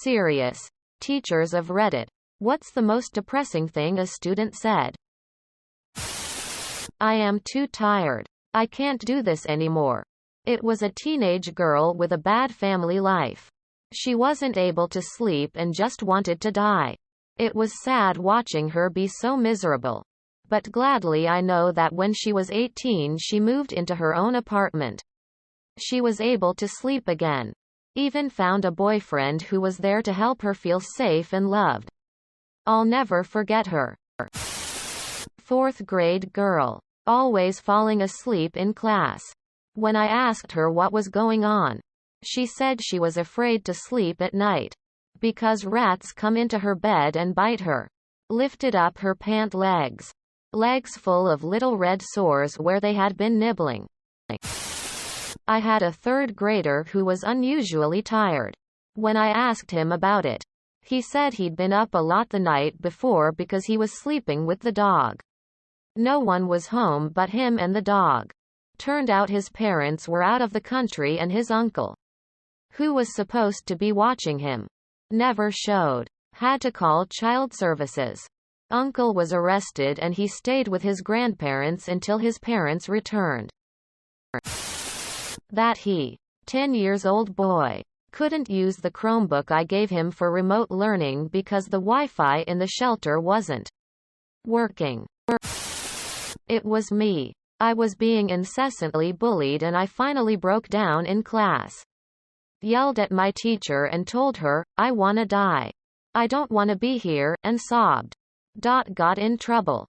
Serious. Teachers of Reddit. What's the most depressing thing a student said? I am too tired. I can't do this anymore. It was a teenage girl with a bad family life. She wasn't able to sleep and just wanted to die. It was sad watching her be so miserable. But gladly I know that when she was 18 she moved into her own apartment. She was able to sleep again. Even found a boyfriend who was there to help her feel safe and loved. I'll never forget her. 4th grade girl. Always falling asleep in class. When I asked her what was going on, she said she was afraid to sleep at night. Because rats come into her bed and bite her. Lifted up her pant legs. Legs full of little red sores where they had been nibbling. I had a 3rd grader who was unusually tired. When I asked him about it, he said he'd been up a lot the night before because he was sleeping with the dog. No one was home but him and the dog. Turned out his parents were out of the country and his uncle, who was supposed to be watching him, never showed. Had to call child services. Uncle was arrested and he stayed with his grandparents until his parents returned. That he, 10 years old boy, couldn't use the Chromebook I gave him for remote learning because the Wi-Fi in the shelter wasn't working. It was me. I was being incessantly bullied and I finally broke down in class. Yelled at my teacher and told her, I wanna die. I don't wanna be here, and sobbed. Got in trouble.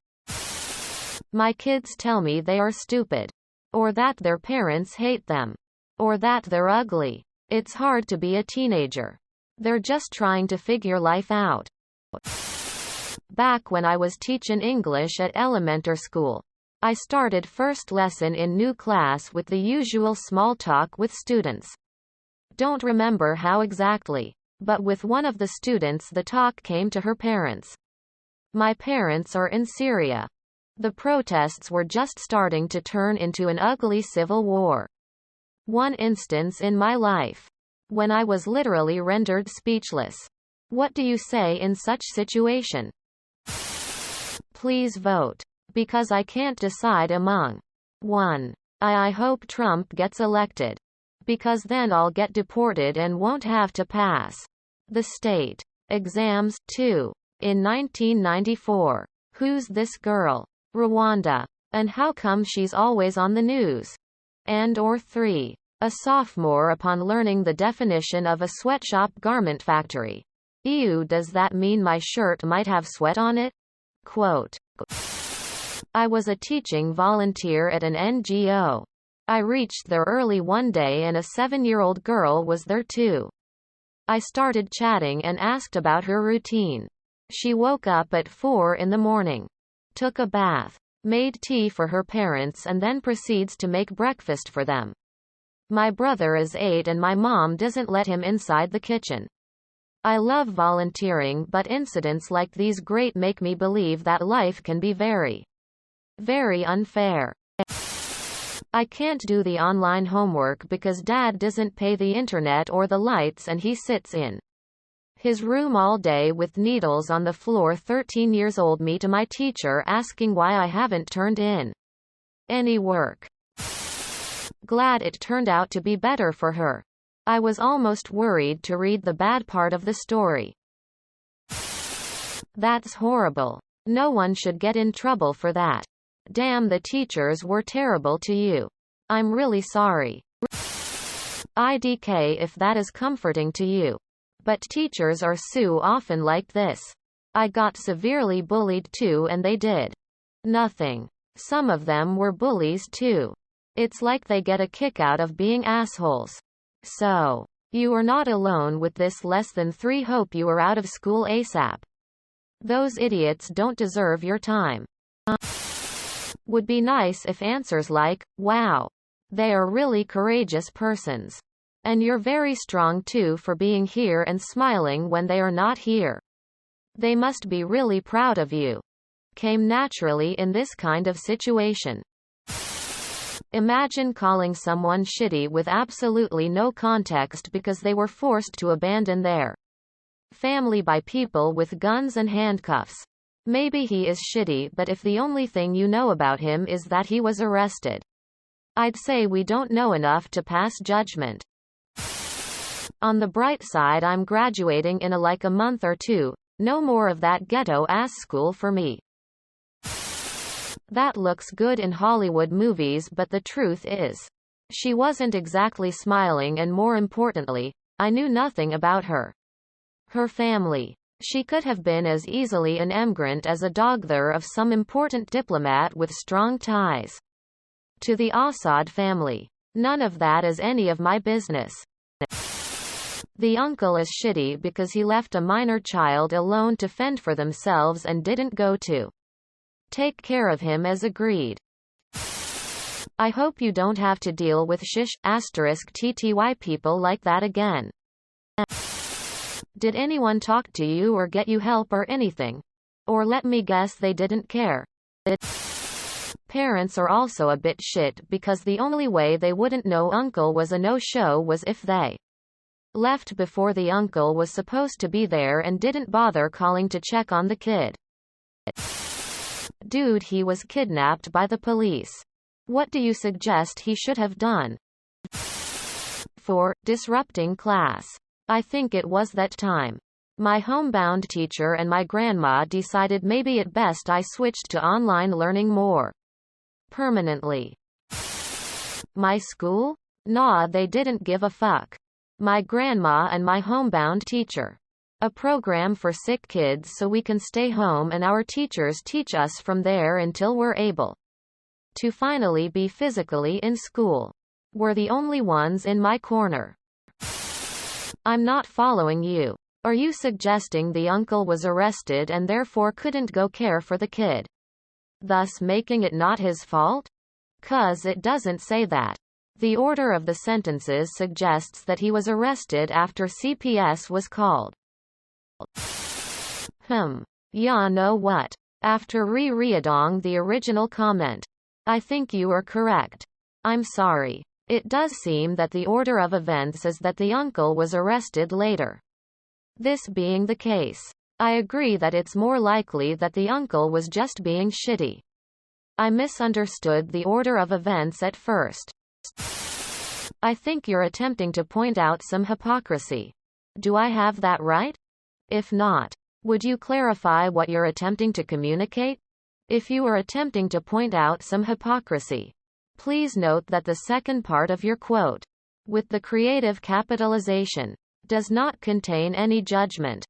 My kids tell me they are stupid. Or that their parents hate them. Or that they're ugly. It's hard to be a teenager. They're just trying to figure life out. Back when I was teaching English at elementary school, I started first lesson in new class with the usual small talk with students. Don't remember how exactly, but with one of the students the talk came to her parents. My parents are in Syria. The protests were just starting to turn into an ugly civil war. One instance in my life, when I was literally rendered speechless. What do you say in such situation? Please vote. Because I can't decide among 1. I hope Trump gets elected. Because then I'll get deported and won't have to pass the state exams. 2. In 1994. Who's this girl? Rwanda. And how come she's always on the news? And/or 3. A sophomore upon learning the definition of a sweatshop garment factory. Ew, does that mean my shirt might have sweat on it? Quote. I was a teaching volunteer at an NGO. I reached there early one day and a 7-year-old girl was there too. I started chatting and asked about her routine. She woke up at 4 in the morning. Took a bath. Made tea for her parents and then proceeds to make breakfast for them. My brother is 8 and my mom doesn't let him inside the kitchen. I love volunteering, but incidents like these great make me believe that life can be very, very unfair. I can't do the online homework because dad doesn't pay the internet or the lights and he sits in his room all day with needles on the floor. 13 years old me to my teacher asking why I haven't turned in any work. Glad it turned out to be better for her. I was almost worried to read the bad part of the story. That's horrible. No one should get in trouble for that. Damn, the teachers were terrible to you. I'm really sorry. IDK if that is comforting to you. But teachers are so often like this. I got severely bullied too and they did nothing. Some of them were bullies too. It's like they get a kick out of being assholes. So, you are not alone with this. Less than 3 hope you are out of school ASAP. Those idiots don't deserve your time. Would be nice if answers like, wow, they are really courageous persons. And you're very strong too for being here and smiling when they are not here. They must be really proud of you. Came naturally in this kind of situation. Imagine calling someone shitty with absolutely no context because they were forced to abandon their family by people with guns and handcuffs. Maybe he is shitty, but if the only thing you know about him is that he was arrested, I'd say we don't know enough to pass judgment. On the bright side, I'm graduating in a month or two. No more of that ghetto-ass school for me. That looks good in Hollywood movies, but the truth is, she wasn't exactly smiling, and more importantly, I knew nothing about her. Her family. She could have been as easily an emigrant as a daughter of some important diplomat with strong ties to the Assad family. None of that is any of my business. The uncle is shitty because he left a minor child alone to fend for themselves and didn't go to take care of him as agreed. I hope you don't have to deal with *TTY people like that again. Did anyone talk to you or get you help or anything? Or let me guess, they didn't care. Parents are also a bit shit, because the only way they wouldn't know uncle was a no-show was if they left before the uncle was supposed to be there and didn't bother calling to check on the kid. Dude, he was kidnapped by the police. What do you suggest he should have done? 4. Disrupting class. I think it was that time. My homebound teacher and my grandma decided maybe it best I switched to online learning more permanently. My school? Nah, they didn't give a fuck. My grandma and my homebound teacher. A program for sick kids so we can stay home and our teachers teach us from there until we're able to finally be physically in school. We're the only ones in my corner. I'm not following you. Are you suggesting the uncle was arrested and therefore couldn't go care for the kid, thus making it not his fault? 'Cause it doesn't say that. The order of the sentences suggests that he was arrested after CPS was called. Yeah, know what? After rereading the original comment, I think you are correct. I'm sorry. It does seem that the order of events is that the uncle was arrested later. This being the case, I agree that it's more likely that the uncle was just being shitty. I misunderstood the order of events at first. I think you're attempting to point out some hypocrisy. Do I have that right? If not, would you clarify what you're attempting to communicate? If you are attempting to point out some hypocrisy, please note that the second part of your quote, with the creative capitalization, does not contain any judgment.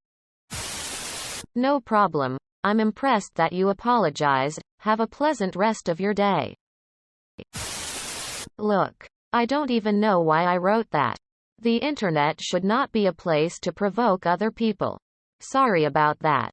No problem. I'm impressed that you apologized. Have a pleasant rest of your day. Look, I don't even know why I wrote that. The internet should not be a place to provoke other people. Sorry about that.